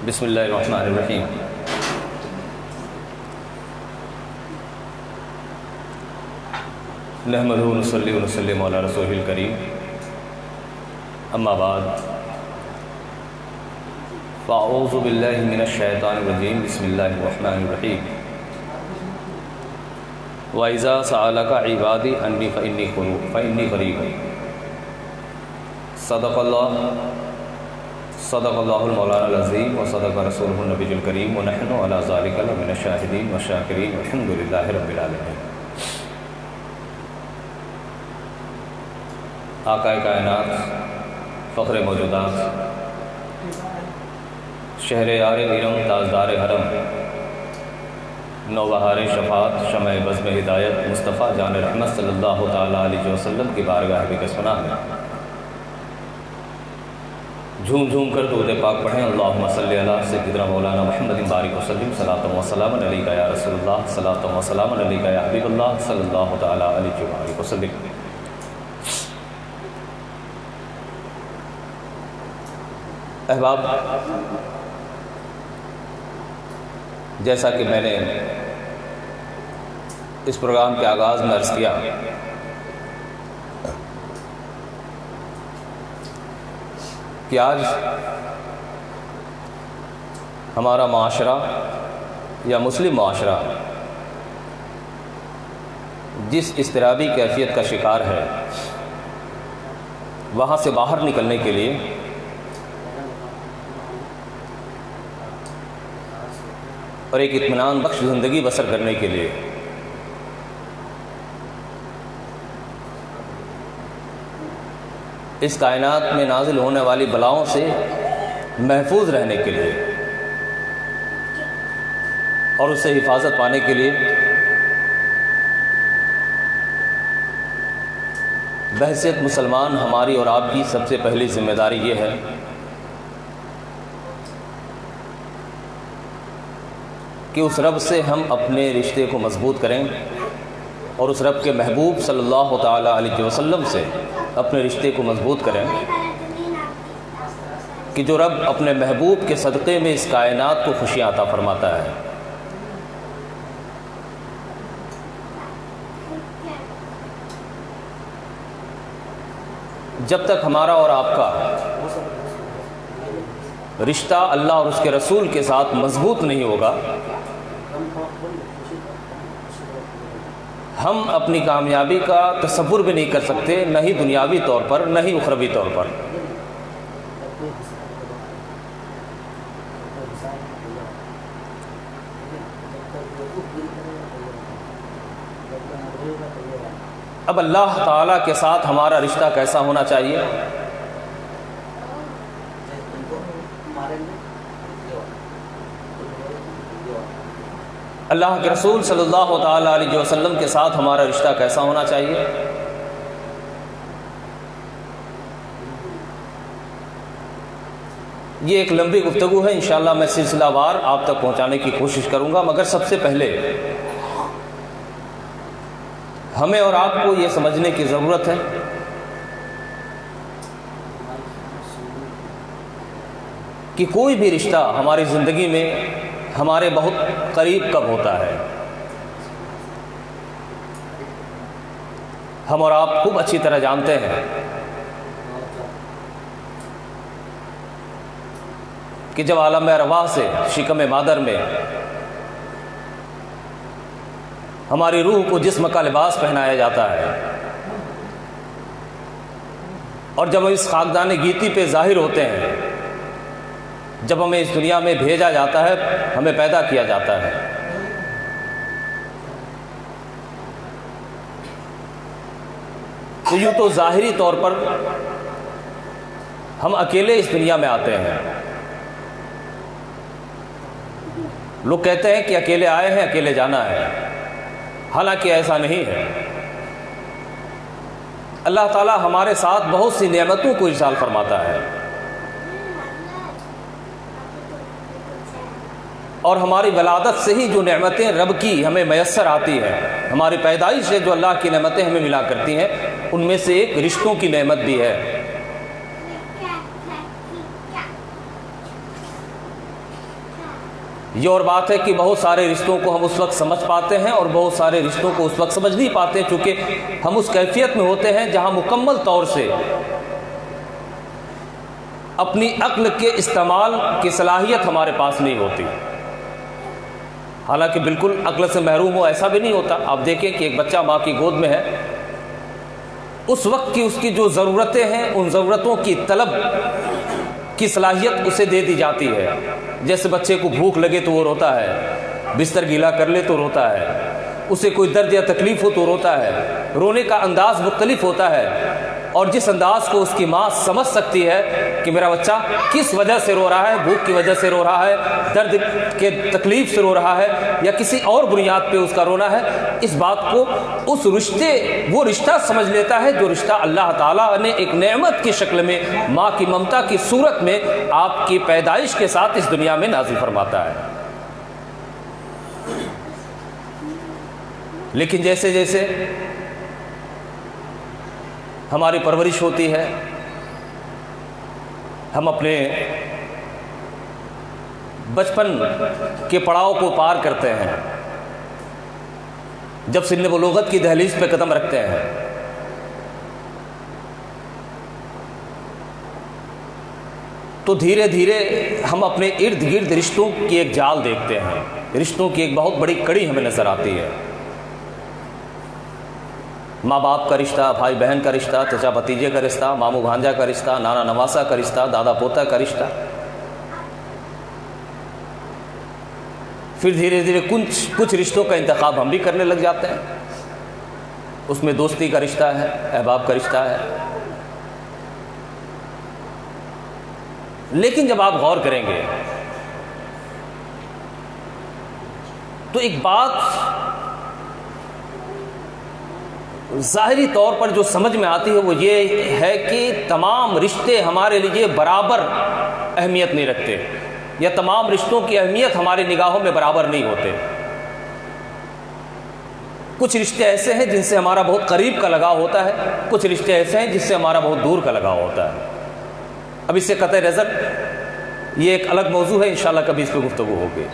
बिस्मिल्लाहिर्रहमानिर्रहीम। नहमदुहु व नसल्ली व नसल्लिमु अला रसूलिल करीम। अम्मा बाद, फ़अऊज़ु बिल्लाहि मिनश शैतानिर रजीम। बिस्मिल्लाहिर्रहमानिर्रहीम। व इज़ा सअलका इबादी अन्नी फ़इन्नी क़रीब। सदक़ल्लाहुल मौलाना अज़ीम व सदक़ रसूलुहुन नबियुल करीम व नहनु अला ज़ालिका लमिनश शाहिदीन व शाकिरीन वल्हम्दुलिल्लाहि रब्बिल आलमीन। आक़ाए कायनात, फ़ख्र मौजूदात, शहर यार इरम, ताजदार हरम, नौबहार शफ़ात, शमए बज़्म हिदायत, मुस्तफ़ा जान रहमत सल्लल्लाहु तआला अलैहि वसल्लम की बारगाह बिकसमना है झूम झूम कर दुरूद पाक पढ़ें। अल्लाहुम्मा सल्लि अला सय्यिदिना मौलाना मुहम्मदिन बारिक वसल्लिम। सलातु व सलामुन अलैका या रसूलल्लाह, सलातु व सलामुन अलैका या हबीबल्लाह सल्लल्लाहु तआला अलैहि वसल्लम। अहबाब, जैसा कि मैंने इस प्रोग्राम के आगाज़ में अर्ज़ किया कि आज हमारा माशरा या मुस्लिम माशरा जिस इज़्तिराबी कैफियत का शिकार है, वहाँ से बाहर निकलने के लिए और एक इत्मीनान बख्श ज़िंदगी बसर करने के लिए इस कायनात में नाजिल होने वाली बलाओं से महफूज रहने के लिए और उससे हिफाजत पाने के लिए बहैसियत मुसलमान हमारी और आपकी सबसे पहली जिम्मेदारी ये है कि उस रब से हम अपने रिश्ते को मजबूत करें और उस रब के महबूब सल्लल्लाहु तआला अलैहि वसल्लम से अपने रिश्ते को मजबूत करें कि जो रब अपने महबूब के सदक़े में इस कायनात को खुशियाँ अता फरमाता है, जब तक हमारा और आपका रिश्ता अल्लाह और उसके रसूल के साथ मजबूत नहीं होगा, हम अपनी कामयाबी का तसव्वुर भी नहीं कर सकते, न ही दुनियावी तौर पर न ही उखरवी तौर पर। अब अल्लाह ताला के साथ हमारा रिश्ता कैसा होना चाहिए? अल्लाह के रसूल सल्लल्लाहु तआला अलैहि वसल्लम के साथ हमारा रिश्ता कैसा होना चाहिए? ये एक लंबी गुफ्तगू है, इंशाअल्लाह मैं सिलसिलावार आप तक पहुंचाने की कोशिश करूंगा, मगर सबसे पहले हमें और आपको ये समझने की ज़रूरत है कि कोई भी रिश्ता हमारी ज़िंदगी में हमारे बहुत करीब कब होता है। हम और आप खूब अच्छी तरह जानते हैं कि जब आलम अरवाह से शिकम मादर में हमारी रूह को जिस्म का लिबास पहनाया जाता है और जब हम इस खाकदान गीती पे जाहिर होते हैं, जब हमें इस दुनिया में भेजा जाता है, हमें पैदा किया जाता है, तो यूँ तो ज़ाहिरी तौर पर हम अकेले इस दुनिया में आते हैं। लोग कहते हैं कि अकेले आए हैं, अकेले जाना है, हालांकि ऐसा नहीं है। अल्लाह ताला हमारे साथ बहुत सी नेमतों को इरसाल फरमाता है और हमारी वलादत से ही जो नेमतें रब की हमें मैसर आती हैं, हमारी पैदाइश से जो अल्लाह की नेमतें हमें मिला करती हैं, उनमें से एक रिश्तों की नेमत भी है। ये और बात है कि बहुत सारे रिश्तों को हम उस वक्त समझ पाते हैं और बहुत सारे रिश्तों को उस वक्त समझ नहीं पाते, क्योंकि हम उस कैफियत में होते हैं जहां मुकम्मल तौर से अपनी अक्ल के इस्तेमाल की सलाहियत हमारे पास नहीं होती। हालांकि बिल्कुल अक्ल से महरूम हो ऐसा भी नहीं होता। आप देखें कि एक बच्चा माँ की गोद में है, उस वक्त की उसकी जो ज़रूरतें हैं उन ज़रूरतों की तलब की सलाहियत उसे दे दी जाती है। जैसे बच्चे को भूख लगे तो वो रोता है, बिस्तर गीला कर ले तो रोता है, उसे कोई दर्द या तकलीफ़ हो तो रोता है। रोने का अंदाज़ मुख्तलिफ होता है और जिस अंदाज़ को उसकी माँ समझ सकती है कि मेरा बच्चा किस वजह से रो रहा है, भूख की वजह से रो रहा है, दर्द के तकलीफ़ से रो रहा है या किसी और बुनियाद पे उसका रोना है, इस बात को उस वो रिश्ता समझ लेता है जो रिश्ता अल्लाह ताला ने एक नेमत की शक्ल में माँ की ममता की सूरत में आपकी पैदाइश के साथ इस दुनिया में नाज़िल फरमाता है। लेकिन जैसे जैसे हमारी परवरिश होती है, हम अपने बचपन के पड़ाव को पार करते हैं, जब सिन्न बुलूगत की दहलीज पे कदम रखते हैं, तो धीरे धीरे हम अपने इर्द गिर्द रिश्तों की एक जाल देखते हैं। रिश्तों की एक बहुत बड़ी कड़ी हमें नज़र आती है। माँ बाप का रिश्ता, भाई बहन का रिश्ता, चचा भतीजे का रिश्ता, मामू भांजा का रिश्ता, नाना नवासा का रिश्ता, दादा पोता का रिश्ता। फिर धीरे धीरे कुछ रिश्तों का इंतखाब हम भी करने लग जाते हैं। उसमें दोस्ती का रिश्ता है, अहबाब का रिश्ता है। लेकिन जब आप गौर करेंगे तो एक बात ज़ाहिरी तौर पर जो समझ में आती है वो ये है कि तमाम रिश्ते हमारे लिए बराबर अहमियत नहीं रखते, या तमाम रिश्तों की अहमियत हमारी निगाहों में बराबर नहीं होते। कुछ रिश्ते ऐसे हैं जिनसे हमारा बहुत करीब का लगाव होता है, कुछ रिश्ते ऐसे हैं जिससे हमारा बहुत दूर का लगाव होता है। अब इससे कतई नज़र ये एक अलग मौजू है, इंशाल्लाह कभी इस पर गुफ्तगू होगी।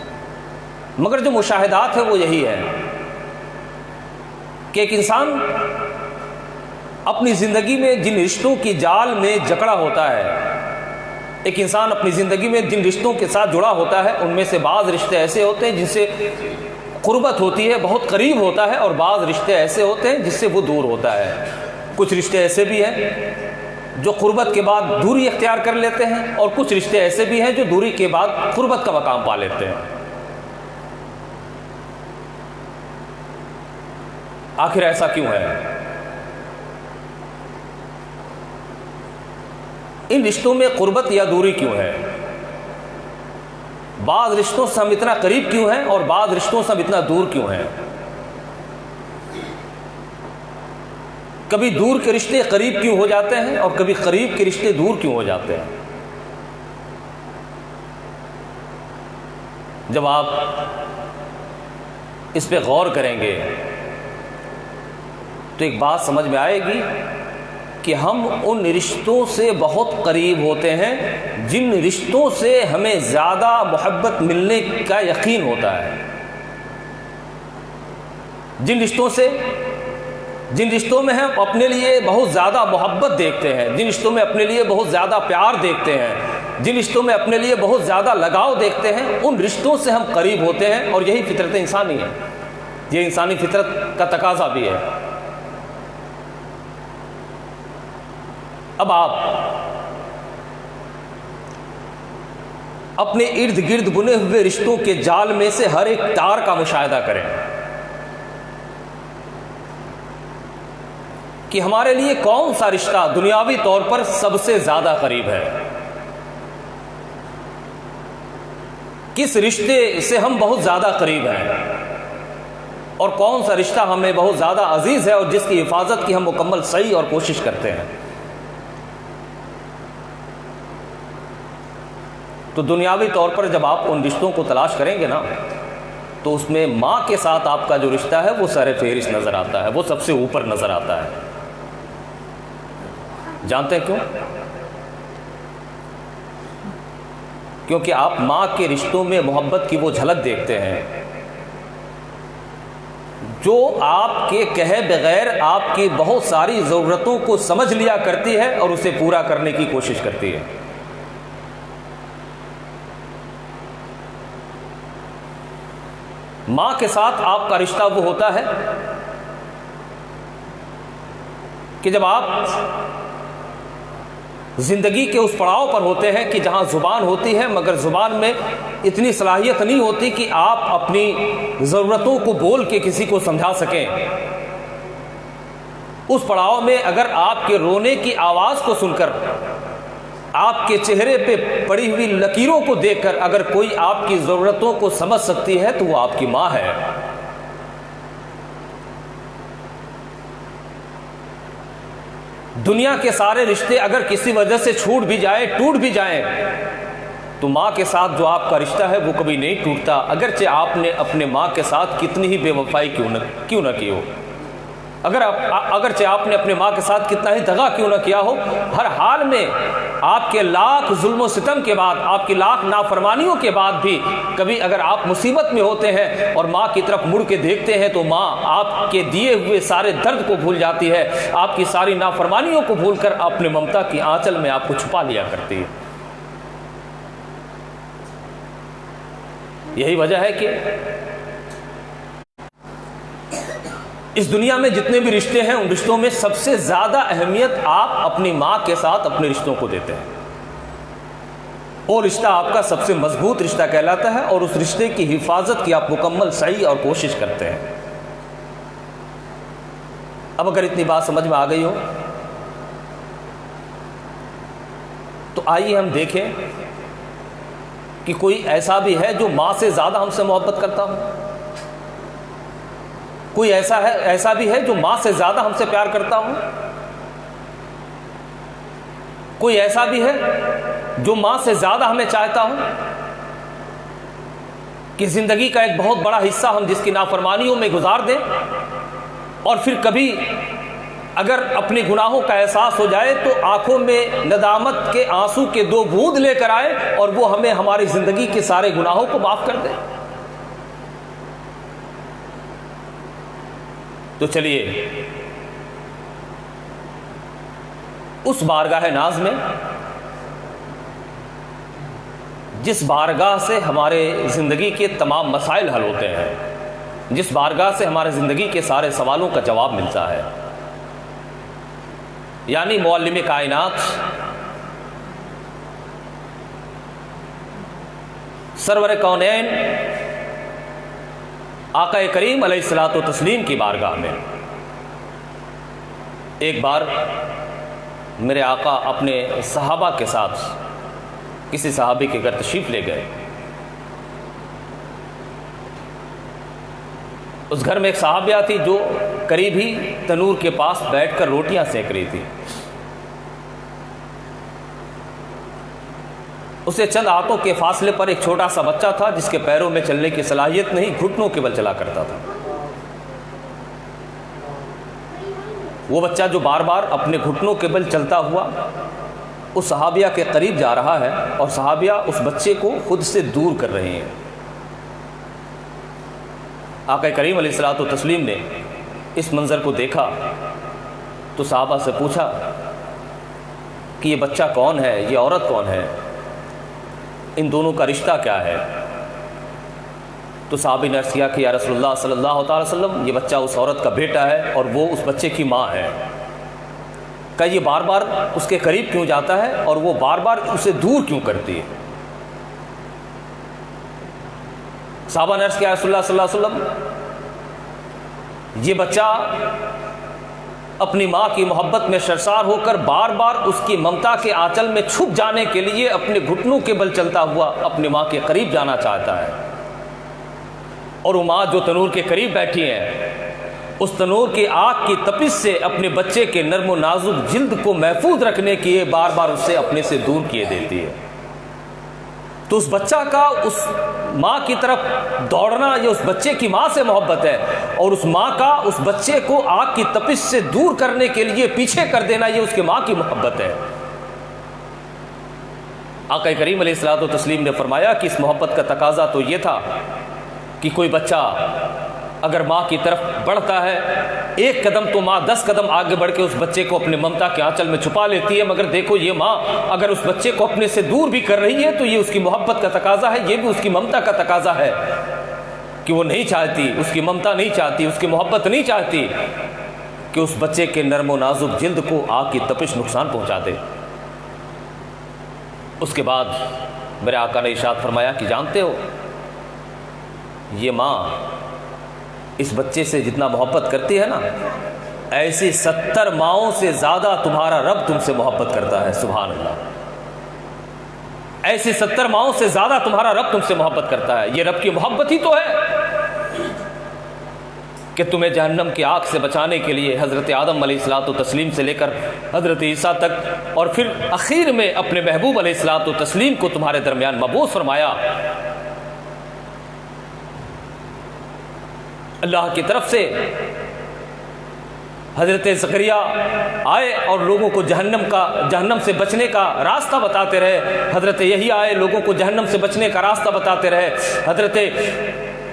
मगर जो मुशाहिदात है वो यही है कि एक इंसान अपनी ज़िंदगी में जिन रिश्तों की जाल में जकड़ा होता है, एक इंसान अपनी ज़िंदगी में जिन रिश्तों के साथ जुड़ा होता है, उनमें से बाज़ रिश्ते ऐसे होते हैं जिनसे क़ुर्बत होती है, बहुत करीब होता है, और बाज़ रिश्ते ऐसे होते हैं जिससे वो दूर होता है। कुछ रिश्ते ऐसे भी हैं जो क़ुर्बत के बाद दूरी इख्तियार कर लेते हैं, और कुछ रिश्ते ऐसे भी हैं जो दूरी के बाद क़ुर्बत का मकाम पा लेते हैं। आखिर ऐसा क्यों है? इन रिश्तों में क़ुर्बत या दूरी क्यों है? बाज़ रिश्तों से हम इतना करीब क्यों हैं और बाज़ रिश्तों से हम इतना दूर क्यों हैं? कभी दूर के रिश्ते करीब क्यों हो जाते हैं और कभी करीब के रिश्ते दूर क्यों हो जाते हैं? जब आप इस पे गौर करेंगे तो एक बात समझ में आएगी कि हम उन रिश्तों से बहुत करीब होते हैं जिन रिश्तों से हमें ज़्यादा मोहब्बत मिलने का यकीन होता है। जिन रिश्तों में हम अपने लिए बहुत ज़्यादा मोहब्बत देखते हैं, जिन रिश्तों में अपने लिए बहुत ज़्यादा प्यार देखते हैं, जिन रिश्तों में अपने लिए बहुत ज़्यादा लगाव देखते हैं, उन रिश्तों से हम करीब होते हैं। और यही फितरत इंसानी है, ये इंसानी फितरत का तकाजा भी है। अब आप अपने इर्द गिर्द बुने हुए रिश्तों के जाल में से हर एक तार का मुशाहिदा करें कि हमारे लिए कौन सा रिश्ता दुनियावी तौर पर सबसे ज्यादा करीब है, किस रिश्ते से हम बहुत ज्यादा करीब हैं, और कौन सा रिश्ता हमें बहुत ज्यादा अजीज है और जिसकी हिफाजत की हम मुकम्मल सही और कोशिश करते हैं। तो दुनियावी तौर पर जब आप उन रिश्तों को तलाश करेंगे ना, तो उसमें माँ के साथ आपका जो रिश्ता है वो सर फेहरिस्त नज़र आता है, वो सबसे ऊपर नज़र आता है। जानते हैं क्यों? क्योंकि आप माँ के रिश्तों में मोहब्बत की वो झलक देखते हैं जो आपके कहे बगैर आपकी बहुत सारी ज़रूरतों को समझ लिया करती है और उसे पूरा करने की कोशिश करती है। माँ के साथ आपका रिश्ता वो होता है कि जब आप ज़िंदगी के उस पड़ाव पर होते हैं कि जहाँ ज़ुबान होती है मगर ज़ुबान में इतनी सलाहियत नहीं होती कि आप अपनी ज़रूरतों को बोल के किसी को समझा सकें। उस पड़ाव में अगर आपके रोने की आवाज़ को सुनकर, आपके चेहरे पे पड़ी हुई लकीरों को देखकर अगर कोई आपकी ज़रूरतों को समझ सकती है तो वो आपकी माँ है। दुनिया के सारे रिश्ते अगर किसी वजह से छूट भी जाए, टूट भी जाएं, तो माँ के साथ जो आपका रिश्ता है वो कभी नहीं टूटता, अगरचे आपने अपने माँ के साथ कितनी ही बेवफाई क्यों न की हो, अगरचे आपने अपने माँ के साथ कितना ही दगा क्यों न किया हो। हर हाल में आपके लाख जुल्म सितम के बाद, आपकी लाख नाफरमानियों के बाद भी कभी अगर आप मुसीबत में होते हैं और माँ की तरफ मुड़ के देखते हैं तो माँ आपके दिए हुए सारे दर्द को भूल जाती है, आपकी सारी नाफरमानियों को भूलकर अपने ममता की आंचल में आपको छुपा लिया करती है। यही वजह है कि इस दुनिया में जितने भी रिश्ते हैं उन रिश्तों में सबसे ज्यादा अहमियत आप अपनी माँ के साथ अपने रिश्तों को देते हैं। वो रिश्ता आपका सबसे मजबूत रिश्ता कहलाता है और उस रिश्ते की हिफाजत की आप मुकम्मल सही और कोशिश करते हैं। अब अगर इतनी बात समझ में आ गई हो तो आइए हम देखें कि कोई ऐसा भी है जो माँ से ज्यादा हमसे मोहब्बत करता हो। कोई ऐसा भी है जो माँ से ज्यादा हमसे प्यार करता हो। कोई ऐसा भी है जो माँ से ज्यादा हमें चाहता हो कि जिंदगी का एक बहुत बड़ा हिस्सा हम जिसकी नाफरमानियों में गुजार दें और फिर कभी अगर अपने गुनाहों का एहसास हो जाए तो आंखों में नदामत के आंसू के 2 बूंद लेकर आए और वो हमें हमारी जिंदगी के सारे गुनाहों को माफ कर दे। तो चलिए उस बारगाह नाज में, जिस बारगाह से हमारे ज़िंदगी के तमाम मसाइल हल होते हैं, जिस बारगाह से हमारे ज़िंदगी के सारे सवालों का जवाब मिलता है, यानी मुअल्लिम कायनात सरवर कौनैन आका करीम अलैहिस्सलातु तस्लीम की बारगाह में एक बार मेरे आका अपने सहाबा के साथ किसी सहाबी के घर तशरीफ ले गए। उस घर में एक सहाबिया थी जो करीब ही तनूर के पास बैठकर रोटियां सेक रही थी। उसे चंद हाथों के फासले पर एक छोटा सा बच्चा था जिसके पैरों में चलने की सलाहियत नहीं, घुटनों के बल चला करता था। वो बच्चा जो बार बार अपने घुटनों के बल चलता हुआ उस सहाबिया के करीब जा रहा है और सहाबिया उस बच्चे को खुद से दूर कर रहे हैं। आका करीम अलैहिस्सलातु तस्लीम ने इस मंजर को देखा तो सहाबा से पूछा कि ये बच्चा कौन है, ये औरत कौन है, इन दोनों का रिश्ता क्या है। तो साहबी ने अर्ज़ किया कि या रसूलुल्लाह सल्लल्लाहु अलैहि वसल्लम, ये बच्चा उस औरत का बेटा है और वो उस बच्चे की माँ है। क्या ये बार बार उसके करीब क्यों जाता है और वो बार बार उसे दूर क्यों करती है। साहबा ने अर्ज़ किया रसूलुल्लाह सल्लल्लाहु अलैहि वसल्लम, ये बच्चा अपनी माँ की मोहब्बत में शर्मसार होकर बार बार उसकी ममता के आंचल में छुप जाने के लिए अपने घुटनों के बल चलता हुआ अपनी माँ के करीब जाना चाहता है। और वो माँ जो तनूर के करीब बैठी है, उस तनूर की आग की तपिश से अपने बच्चे के नर्म व नाजुक जिल्द को महफूज रखने के लिए बार बार उससे अपने से दूर किए देती है। तो उस बच्चा का उस माँ की तरफ दौड़ना, ये उस बच्चे की माँ से मोहब्बत है, और उस माँ का उस बच्चे को आग की तपिश से दूर करने के लिए पीछे कर देना, ये उसकी माँ की मोहब्बत है। आका करीम अलैहिस्सलातु तस्लीम ने फरमाया कि इस मोहब्बत का तकाजा तो ये था कि कोई बच्चा अगर माँ की तरफ बढ़ता है, एक कदम तो माँ 10 कदम आगे बढ़ के उस बच्चे को अपने ममता के आंचल में छुपा लेती है, मगर देखो ये माँ अगर उस बच्चे को अपने से दूर भी कर रही है तो ये उसकी मोहब्बत का तकाजा है, ये भी उसकी ममता का तकाजा है कि वो नहीं चाहती, उसकी ममता नहीं चाहती, उसकी मोहब्बत नहीं चाहती कि उस बच्चे के नर्म व नाजुक जिल्द को आग की तपिश नुकसान पहुँचा दे। उसके बाद मेरे आका ने इरशाद फरमाया कि जानते हो, ये माँ इस बच्चे से जितना मोहब्बत करती है ना, ऐसी 70 माँओं से ज़्यादा तुम्हारा रब तुमसे मोहब्बत करता है। सुभान अल्लाह, ऐसी 70 माँओं से ज़्यादा तुम्हारा रब तुमसे मोहब्बत करता है। ये रब की मोहब्बत ही तो है कि तुम्हें जहन्नम की आग से बचाने के लिए हज़रत आदम अलैहिस्सलातु तस्लीम से लेकर हज़रत ईसा तक और फिर आखिर में अपने महबूब अलैहिस्सलातु तस्लीम को तुम्हारे दरमियान मबूस फरमाया। अल्लाह की तरफ से हज़रत ज़करिया आए और लोगों को जहन्नम से बचने का रास्ता बताते रहे। हज़रत यहिया आए, लोगों को जहन्नम से बचने का रास्ता बताते रहे। हज़रत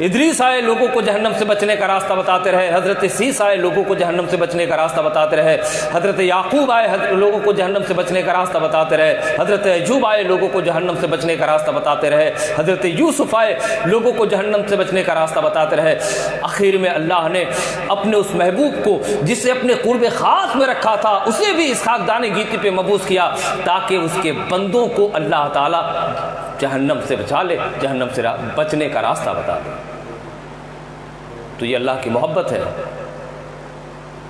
इदरीस आए, लोगों को जहन्नम से बचने का रास्ता बताते रहे। हज़रत सीस आए, लोगों को जहन्नम से बचने का रास्ता बताते रहे। हज़रत याकूब आए, लोगों को जहन्नम से बचने का रास्ता बताते रहे। हज़रत अय्यूब आए, लोगों को जहन्नम से बचने का रास्ता बताते रहे। हज़रत यूसुफ आए, लोगों को जहन्नम से बचने का रास्ता बताते रहे। आखिर में अल्लाह ने अपने उस महबूब को, जिसे अपने कुर्ब खास में रखा था, उसे भी इसहाक दाने गीती पे मबूस किया ताकि उसके बंदों को अल्लाह ताला जहन्नम से बचा ले, जहन्नम से बचने का रास्ता बता दे। तो ये अल्लाह की मोहब्बत है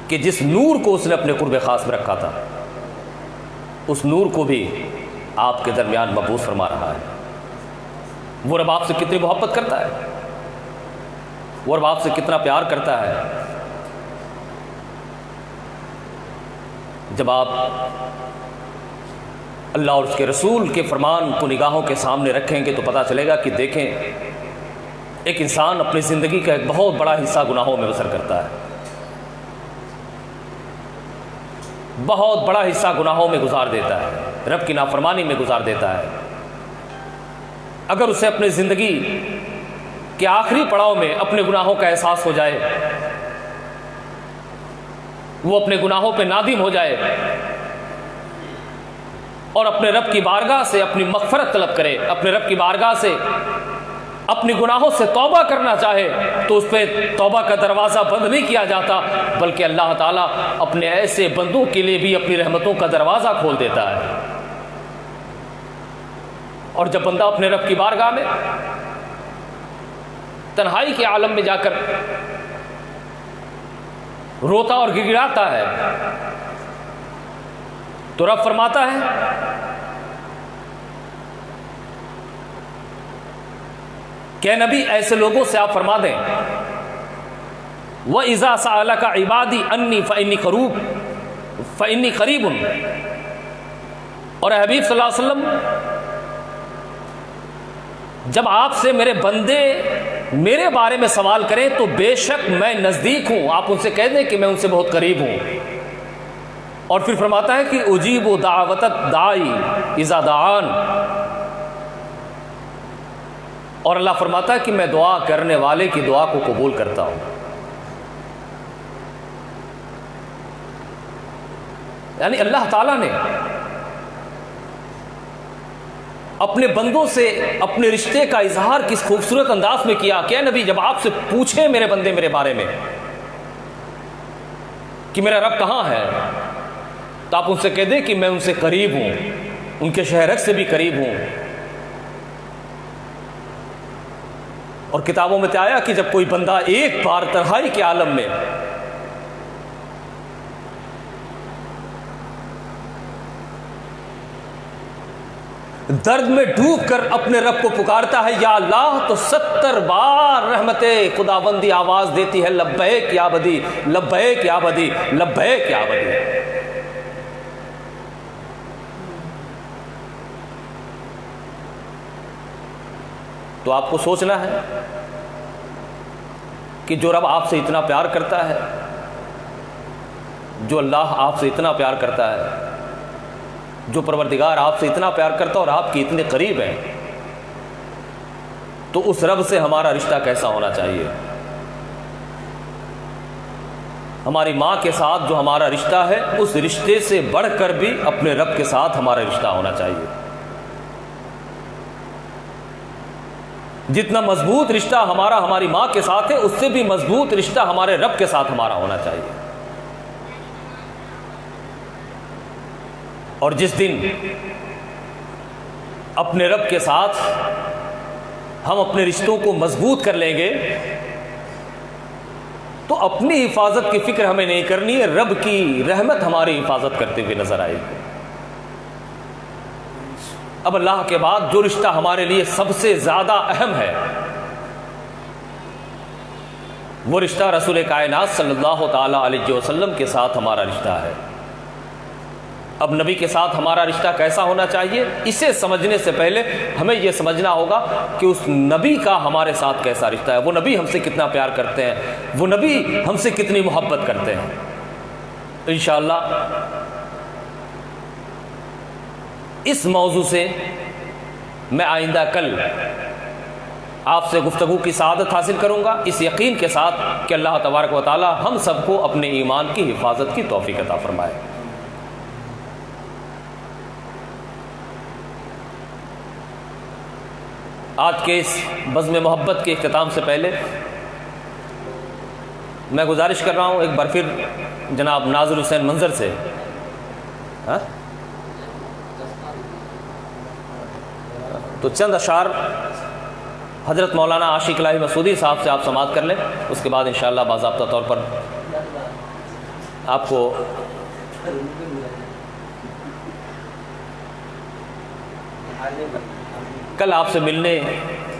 कि जिस नूर को उसने अपने कुर्ब खास में रखा था, उस नूर को भी आपके दरमियान मबूस फरमा रहा है। वो रब आपसे कितनी मोहब्बत करता है, वो रब आपसे कितना प्यार करता है। जब आप अल्लाह और उसके रसूल के फरमान को निगाहों के सामने रखेंगे तो पता चलेगा कि देखें, एक इंसान अपनी ज़िंदगी का एक बहुत बड़ा हिस्सा गुनाहों में बसर करता है, बहुत बड़ा हिस्सा गुनाहों में गुजार देता है, रब की नाफरमानी में गुजार देता है। अगर उसे अपनी ज़िंदगी के आखिरी पड़ाव में अपने गुनाहों का एहसास हो जाए, वो अपने गुनाहों पे नादिम हो जाए और अपने रब की बारगाह से अपनी मग़फ़िरत तलब करे, अपने रब की बारगाह से अपने गुनाहों से तौबा करना चाहे, तो उस पर तौबा का दरवाज़ा बंद नहीं किया जाता, बल्कि अल्लाह ताला अपने ऐसे बंदों के लिए भी अपनी रहमतों का दरवाज़ा खोल देता है। और जब बंदा अपने रब की बारगाह में तन्हाई के आलम में जाकर रोता और गिड़गिड़ाता है, तो रब फरमाता है क्या नबी ऐसे लोगों से आप फरमा दें, व इज़ा सअलका इबादी अन्नी फ़इन्नी क़रीबुन, और हबीब सल्लल्लाहु अलैहि वसल्लम जब आपसे मेरे बंदे मेरे बारे में सवाल करें तो बेशक मैं नज़दीक हूँ, आप उनसे कह दें कि मैं उनसे बहुत करीब हूँ। और फिर फरमाता है कि उजीबु दावतत दाई इज़ा दान, और अल्लाह फरमाता है कि मैं दुआ करने वाले की दुआ को कबूल करता हूँ। यानी अल्लाह ताला ने अपने बंदों से अपने रिश्ते का इजहार किस खूबसूरत अंदाज में किया। क्या नबी जब आपसे पूछे मेरे बंदे मेरे बारे में कि मेरा रब कहाँ है, तो आप उनसे कह दें कि मैं उनसे करीब हूँ, उनके शहरक से भी करीब हूँ। और किताबों में तो आया कि जब कोई बंदा एक बार तन्हाई के आलम में दर्द में डूब कर अपने रब को पुकारता है या अल्लाह, तो 70 बार रहमते खुदाबंदी आवाज देती है लब्बैक या बदी, लब्बैक या बदी, लब्बैक या बदी। तो आपको सोचना है कि जो रब आपसे इतना प्यार करता है, जो अल्लाह आपसे इतना प्यार करता है, जो परवरदिगार आपसे इतना प्यार करता और आपके इतने करीब है, तो उस रब से हमारा रिश्ता कैसा होना चाहिए। हमारी माँ के साथ जो हमारा रिश्ता है, उस रिश्ते से बढ़कर भी अपने रब के साथ हमारा रिश्ता होना चाहिए। जितना मजबूत रिश्ता हमारा हमारी माँ के साथ है, उससे भी मजबूत रिश्ता हमारे रब के साथ हमारा होना चाहिए। और जिस दिन अपने रब के साथ हम अपने रिश्तों को मजबूत कर लेंगे, तो अपनी हिफाजत की फिक्र हमें नहीं करनी है, रब की रहमत हमारी हिफाजत करते हुए नजर आएगी। अब अल्लाह के बाद जो रिश्ता हमारे लिए सबसे ज्यादा अहम है, वो रिश्ता रसूल कायनात सल्लल्लाहु ताला अलैहि वसल्लम के साथ हमारा रिश्ता है। अब नबी के साथ हमारा रिश्ता कैसा होना चाहिए, इसे समझने से पहले हमें यह समझना होगा कि उस नबी का हमारे साथ कैसा रिश्ता है। वो नबी हमसे कितना प्यार करते हैं, वो नबी हमसे कितनी मोहब्बत करते हैं। तो इंशाअल्लाह इस मौजू से मैं आइंदा कल आपसे गुफ्तगू की सआदत हासिल करूंगा, इस यकीन के साथ कि अल्लाह तबारक व तआला हम सबको अपने ईमान की हिफाजत की तौफीक अता फरमाए। आज के इस बज़्म मोहब्बत के इख्तिताम से पहले मैं गुजारिश कर रहा हूँ एक बार फिर जनाब नाज़िर हुसैन मंजर से, तो चंद अशार हज़रत मौलाना आशिक इलाही मसूदी साहब से आप समाअत कर लें। उसके बाद इंशाअल्लाह बाज़ाब्ता तौर पर आपको कल आपसे मिलने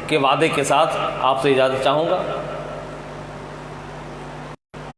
के वादे के साथ आपसे इजाज़त चाहूँगा।